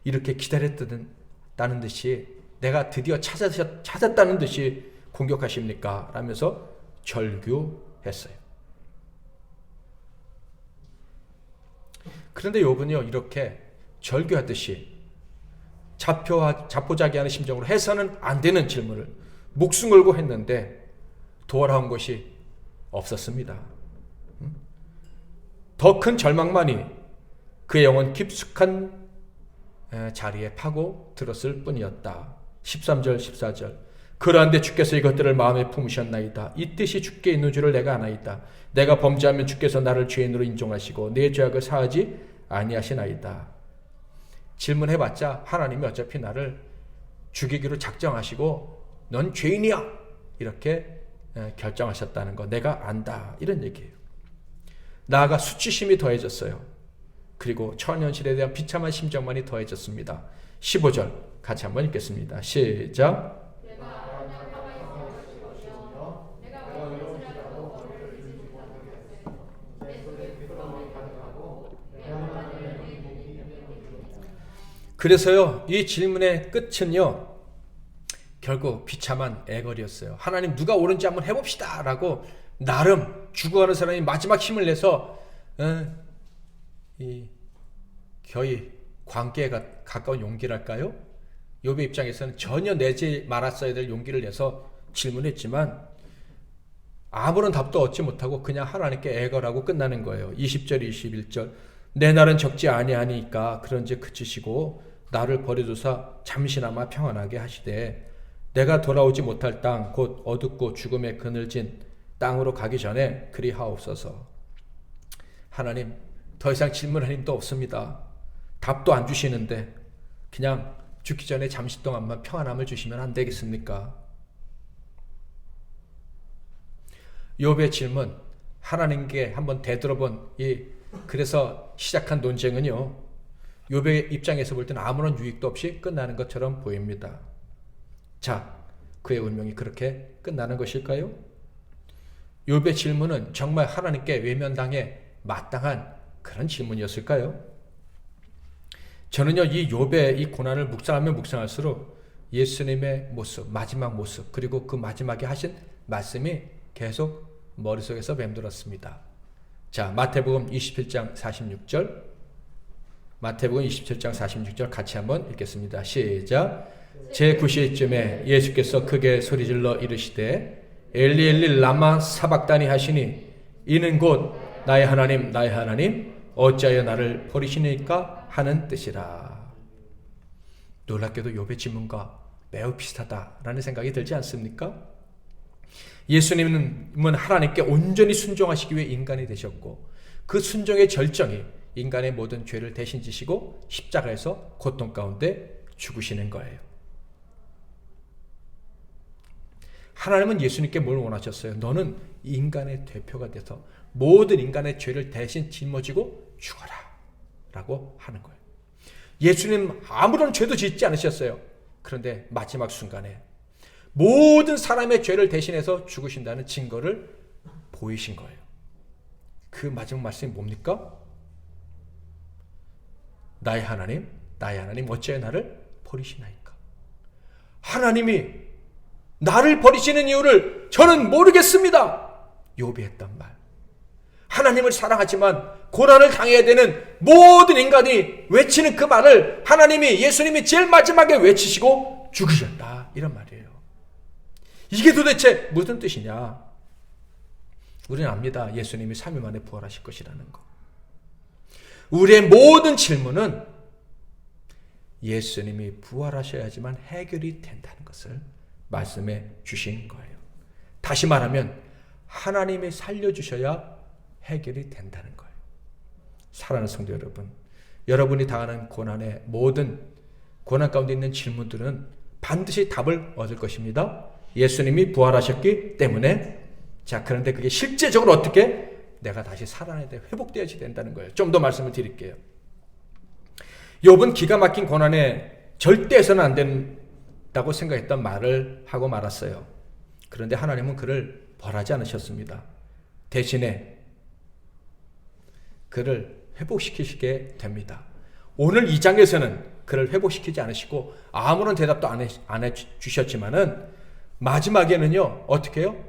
이렇게 기다렸다는 듯이, 내가 드디어 찾았다는 듯이 공격하십니까? 라면서 절규했어요. 그런데 욥은요, 이렇게 절규하듯이 자포자기하는 심정으로 해서는 안 되는 질문을 목숨 걸고 했는데 돌아온 것이 없었습니다. 더 큰 절망만이 그의 영혼 깊숙한 자리에 파고 들었을 뿐이었다. 13절 14절 그러한데 주께서 이것들을 마음에 품으셨나이다. 이 뜻이 주께 있는 줄을 내가 아나이다. 내가 범죄하면 주께서 나를 죄인으로 인정하시고 내 죄악을 사하지 아니하시나이다. 질문해봤자 하나님이 어차피 나를 죽이기로 작정하시고 넌 죄인이야 이렇게 결정하셨다는 거 내가 안다, 이런 얘기예요. 나아가 수치심이 더해졌어요. 그리고 처년실에 대한 비참한 심정만이 더해졌습니다. 15절 같이 한번 읽겠습니다. 시작. 그래서요, 이 질문의 끝은요, 결국 비참한 애걸이었어요. 하나님 누가 옳은지 한번 해봅시다 라고 나름 죽어가는 사람이 마지막 힘을 내서 거의 광기에 가까운 용기랄까요? 욥의 입장에서는 전혀 내지 말았어야 될 용기를 내서 질문했지만 아무런 답도 얻지 못하고 그냥 하나님께 애걸하고 끝나는 거예요. 20절 21절 내 날은 적지 아니하니까 그런즉 그치시고 나를 버려두사 잠시나마 평안하게 하시되 내가 돌아오지 못할 땅 곧 어둡고 죽음에 그늘진 땅으로 가기 전에 그리 하옵소서. 하나님 더 이상 질문할 힘도 없습니다. 답도 안 주시는데 그냥 죽기 전에 잠시 동안만 평안함을 주시면 안 되겠습니까? 욥의 질문, 하나님께 한번 되돌아본 그래서 시작한 논쟁은요, 욥의 입장에서 볼 때는 아무런 유익도 없이 끝나는 것처럼 보입니다. 자, 그의 운명이 그렇게 끝나는 것일까요? 욥의 질문은 정말 하나님께 외면당해 마땅한 그런 질문이었을까요? 저는요, 이 욥의 이 고난을 묵상하면 묵상할수록 예수님의 모습, 마지막 모습, 그리고 그 마지막에 하신 말씀이 계속 머릿속에서 맴돌았습니다. 자, 마태복음 27장 46절, 마태복음 27장 46절 같이 한번 읽겠습니다. 시작. 제9시쯤에 예수께서 크게 소리질러 이르시되 엘리 엘리 라마 사박다니 하시니 이는 곧 나의 하나님 나의 하나님 어찌하여 나를 버리시니까 하는 뜻이라. 놀랍게도 욥의 질문과 매우 비슷하다라는 생각이 들지 않습니까? 예수님은 하나님께 온전히 순종하시기 위해 인간이 되셨고 그 순종의 절정이 인간의 모든 죄를 대신 지시고 십자가에서 고통 가운데 죽으시는 거예요. 하나님은 예수님께 뭘 원하셨어요? 너는 인간의 대표가 돼서 모든 인간의 죄를 대신 짊어지고 죽어라 라고 하는 거예요. 예수님 아무런 죄도 짓지 않으셨어요. 그런데 마지막 순간에 모든 사람의 죄를 대신해서 죽으신다는 증거를 보이신 거예요. 그 마지막 말씀이 뭡니까? 나의 하나님 어찌하여 나를 버리시나이까? 하나님이 나를 버리시는 이유를 저는 모르겠습니다. 욥이 했단 말. 하나님을 사랑하지만 고난을 당해야 되는 모든 인간이 외치는 그 말을 예수님이 제일 마지막에 외치시고 죽으셨다. 이런 말이에요. 이게 도대체 무슨 뜻이냐? 우리는 압니다. 예수님이 3일 만에 부활하실 것이라는 거. 우리의 모든 질문은 예수님이 부활하셔야지만 해결이 된다는 것을 말씀해 주신 거예요. 다시 말하면 하나님이 살려주셔야 해결이 된다는 거예요. 사랑하는 성도 여러분, 여러분이 당하는 고난의 모든 고난 가운데 있는 질문들은 반드시 답을 얻을 것입니다. 예수님이 부활하셨기 때문에. 자, 그런데 그게 실제적으로 어떻게 내가 다시 살아나야 돼, 회복되어야지 된다는 거예요. 좀 더 말씀을 드릴게요. 욥은 기가 막힌 고난에 절대 해서는 안 된다고 생각했던 말을 하고 말았어요. 그런데 하나님은 그를 벌하지 않으셨습니다. 대신에 그를 회복시키시게 됩니다. 오늘 2장에서는 그를 회복시키지 않으시고 아무런 대답도 안 해주셨지만은 마지막에는요, 어떻게 해요?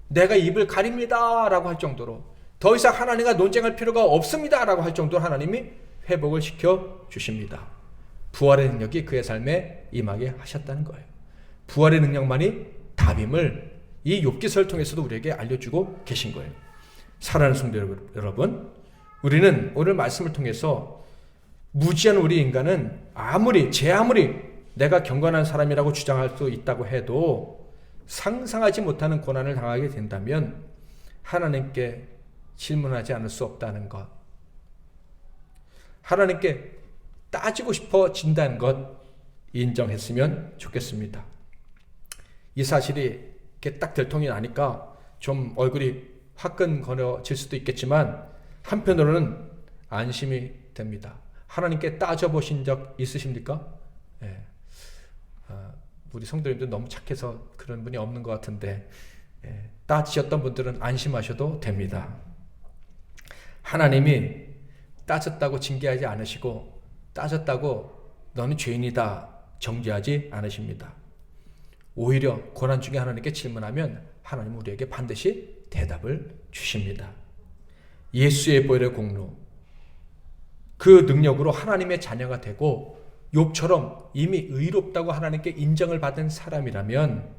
내가 입을 가립니다 라고 할 정도로, 더 이상 하나님과 논쟁할 필요가 없습니다 라고 할 정도로 하나님이 회복을 시켜 주십니다. 부활의 능력이 그의 삶에 임하게 하셨다는 거예요. 부활의 능력만이 답임을 이 욥기서를 통해서도 우리에게 알려주고 계신 거예요. 사랑하는 성도 여러분, 우리는 오늘 말씀을 통해서 무지한 우리 인간은 아무리 내가 경건한 사람이라고 주장할 수 있다고 해도 상상하지 못하는 고난을 당하게 된다면 하나님께 질문하지 않을 수 없다는 것, 하나님께 따지고 싶어진다는 것 인정했으면 좋겠습니다. 이 사실이 이렇게 딱 들통이 나니까 좀 얼굴이 화끈거려질 수도 있겠지만 한편으로는 안심이 됩니다. 하나님께 따져보신 적 있으십니까? 네. 우리 성도님들 너무 착해서 그런 분이 없는 것 같은데, 따지셨던 분들은 안심하셔도 됩니다. 하나님이 따졌다고 징계하지 않으시고 따졌다고 너는 죄인이다 정죄하지 않으십니다. 오히려 고난 중에 하나님께 질문하면 하나님은 우리에게 반드시 대답을 주십니다. 예수의 보혈의 공로, 그 능력으로 하나님의 자녀가 되고 욥처럼 이미 의롭다고 하나님께 인정을 받은 사람이라면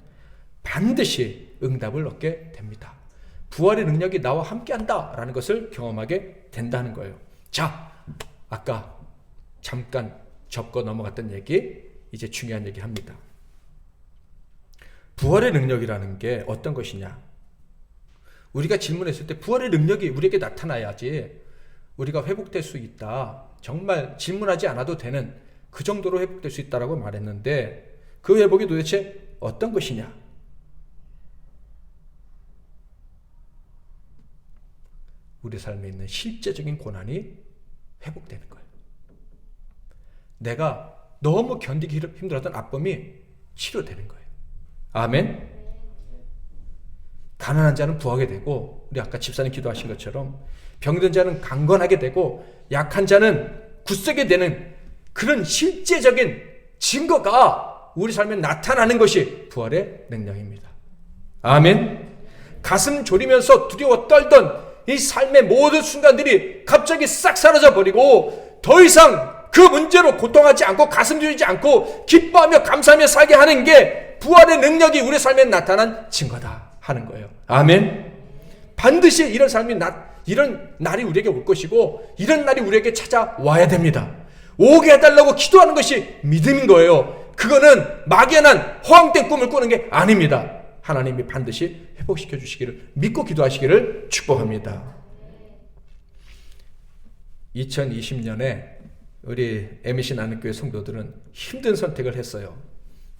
반드시 응답을 얻게 됩니다. 부활의 능력이 나와 함께한다라는 것을 경험하게 된다는 거예요. 자, 아까 잠깐 접고 넘어갔던 얘기, 이제 중요한 얘기 합니다. 부활의 능력이라는 게 어떤 것이냐? 우리가 질문했을 때 부활의 능력이 우리에게 나타나야지 우리가 회복될 수 있다, 정말 질문하지 않아도 되는 그 정도로 회복될 수 있다라고 말했는데, 그 회복이 도대체 어떤 것이냐? 우리 삶에 있는 실제적인 고난이 회복되는 거예요. 내가 너무 견디기 힘들었던 아픔이 치료되는 거예요. 아멘. 가난한 자는 부하게 되고, 우리 아까 집사님 기도하신 것처럼 병든 자는 강건하게 되고 약한 자는 굳세게 되는 그런 실제적인 증거가 우리 삶에 나타나는 것이 부활의 능력입니다. 아멘. 가슴 졸이면서 두려워 떨던 이 삶의 모든 순간들이 갑자기 싹 사라져 버리고 더 이상 그 문제로 고통하지 않고 가슴 졸이지 않고 기뻐하며 감사하며 살게 하는 게 부활의 능력이 우리 삶에 나타난 증거다 하는 거예요. 아멘. 반드시 이런 삶이 이런 날이 우리에게 올 것이고 이런 날이 우리에게 찾아와야 됩니다. 오게 해달라고 기도하는 것이 믿음인 거예요. 그거는 막연한 허황된 꿈을 꾸는 게 아닙니다. 하나님이 반드시 회복시켜 주시기를 믿고 기도하시기를 축복합니다. 2020년에 우리 MBC 나눔교회 성도들은 힘든 선택을 했어요.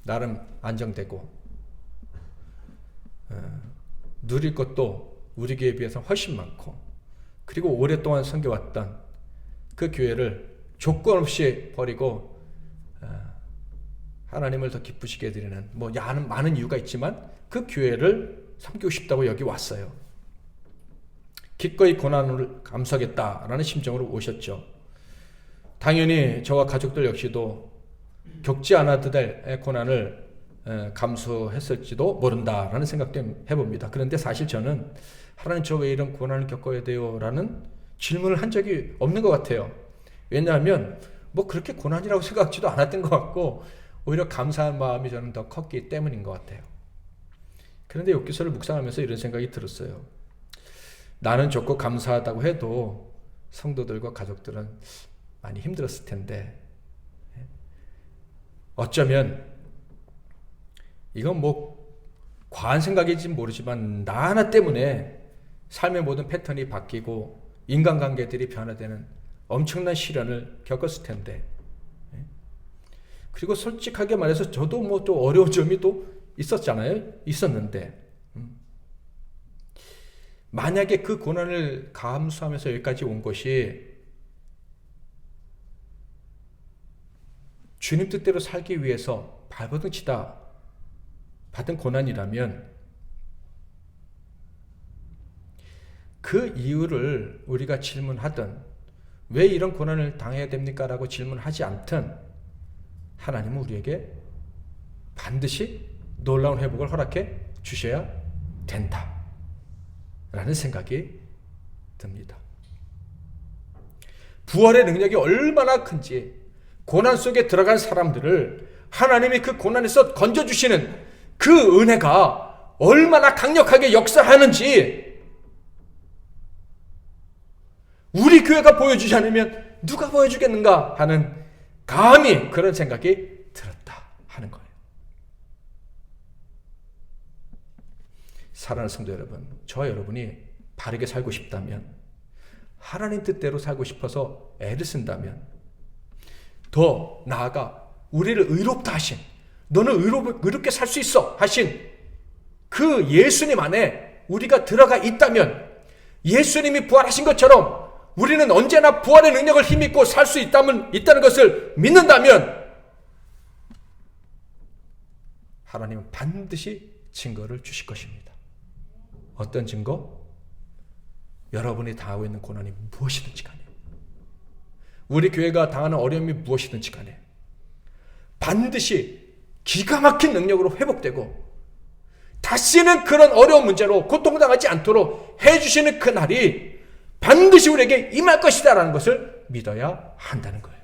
나름 안정되고 누릴 것도 우리 교회에 비해서 훨씬 많고, 그리고 오랫동안 섬겨왔던 그 교회를 조건 없이 버리고 하나님을 더 기쁘시게 해드리는 많은 이유가 있지만 그 교회를 섬기고 싶다고 여기 왔어요. 기꺼이 고난을 감수하겠다라는 심정으로 오셨죠. 당연히 저와 가족들 역시도 겪지 않아도 될 고난을 감수했을지도 모른다라는 생각도 해봅니다. 그런데 사실 저는 하나님, 저 왜 이런 고난을 겪어야 돼요? 라는 질문을 한 적이 없는 것 같아요. 왜냐하면 그렇게 고난이라고 생각하지도 않았던 것 같고, 오히려 감사한 마음이 저는 더 컸기 때문인 것 같아요. 그런데 욥기서를 묵상하면서 이런 생각이 들었어요. 나는 좋고 감사하다고 해도 성도들과 가족들은 많이 힘들었을 텐데, 어쩌면 이건 과한 생각인지 모르지만 나 하나 때문에 삶의 모든 패턴이 바뀌고 인간관계들이 변화되는 엄청난 시련을 겪었을 텐데, 그리고 솔직하게 말해서 저도 또 어려운 점이 또 있었는데, 만약에 그 고난을 감수하면서 여기까지 온 것이 주님 뜻대로 살기 위해서 발버둥 치다 받은 고난이라면, 그 이유를 우리가 질문하든 왜 이런 고난을 당해야 됩니까? 라고 질문하지 않든 하나님은 우리에게 반드시 놀라운 회복을 허락해 주셔야 된다 라는 생각이 듭니다. 부활의 능력이 얼마나 큰지, 고난 속에 들어간 사람들을 하나님이 그 고난에서 건져주시는 그 은혜가 얼마나 강력하게 역사하는지 우리 교회가 보여주지 않으면 누가 보여주겠는가 하는, 감히 그런 생각이 들었다 하는 거예요. 사랑하는 성도 여러분, 저와 여러분이 바르게 살고 싶다면, 하나님 뜻대로 살고 싶어서 애를 쓴다면, 더 나아가 우리를 의롭다 하신, 너는 의롭게 살 수 있어 하신 그 예수님 안에 우리가 들어가 있다면, 예수님이 부활하신 것처럼 우리는 언제나 부활의 능력을 힘입고 살 수 있다는 것을 믿는다면, 하나님은 반드시 증거를 주실 것입니다. 어떤 증거? 여러분이 당하고 있는 고난이 무엇이든지 간에, 우리 교회가 당하는 어려움이 무엇이든지 간에 반드시 기가 막힌 능력으로 회복되고 다시는 그런 어려운 문제로 고통당하지 않도록 해주시는 그날이 반드시 우리에게 임할 것이다 라는 것을 믿어야 한다는 거예요.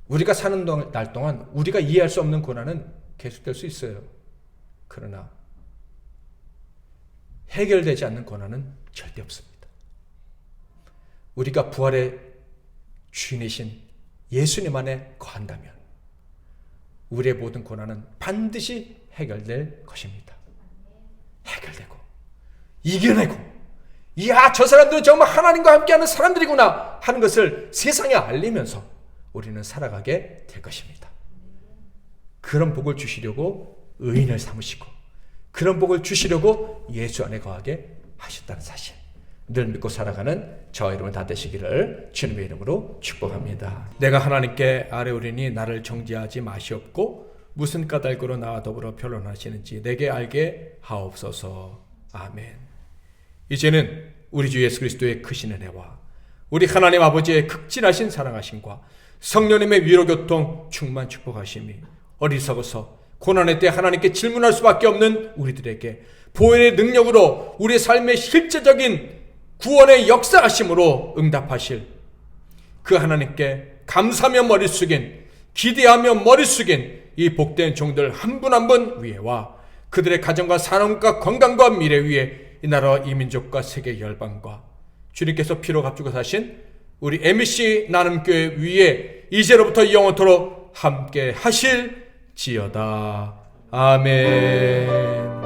우리가 사는 날 동안 우리가 이해할 수 없는 고난은 계속될 수 있어요. 그러나 해결되지 않는 고난은 절대 없습니다. 우리가 부활의 주인이신 예수님 안에 거한다면 우리의 모든 고난은 반드시 해결될 것입니다. 해결되고 이겨내고, 이야, 저 사람들은 정말 하나님과 함께하는 사람들이구나 하는 것을 세상에 알리면서 우리는 살아가게 될 것입니다. 그런 복을 주시려고 의인을 삼으시고, 그런 복을 주시려고 예수 안에 거하게 하셨다는 사실, 늘 믿고 살아가는 저와 여러분 다 되시기를 주님의 이름으로 축복합니다. 내가 하나님께 아뢰오리니 나를 정죄하지 마시옵고 무슨 까닭으로 나와 더불어 변론하시는지 내게 알게 하옵소서. 아멘. 이제는 우리 주 예수 그리스도의 크신 은혜와 우리 하나님 아버지의 극진하신 사랑하심과 성령님의 위로교통 충만 축복하심이 어리석어서 고난의 때 하나님께 질문할 수밖에 없는 우리들에게 보혈의 능력으로 우리의 삶의 실제적인 구원의 역사하심으로 응답하실 그 하나님께 감사하며 머리 숙인, 기대하며 머리 숙인 이 복된 종들 한 분 한 분 위에와 그들의 가정과 산업과 건강과 미래 위에 이 나라와 이 민족과 세계 열방과 주님께서 피로 값주고 사신 우리 MBC 나눔교회 위에 이제로부터 영원토록 함께 하실지어다. 아멘.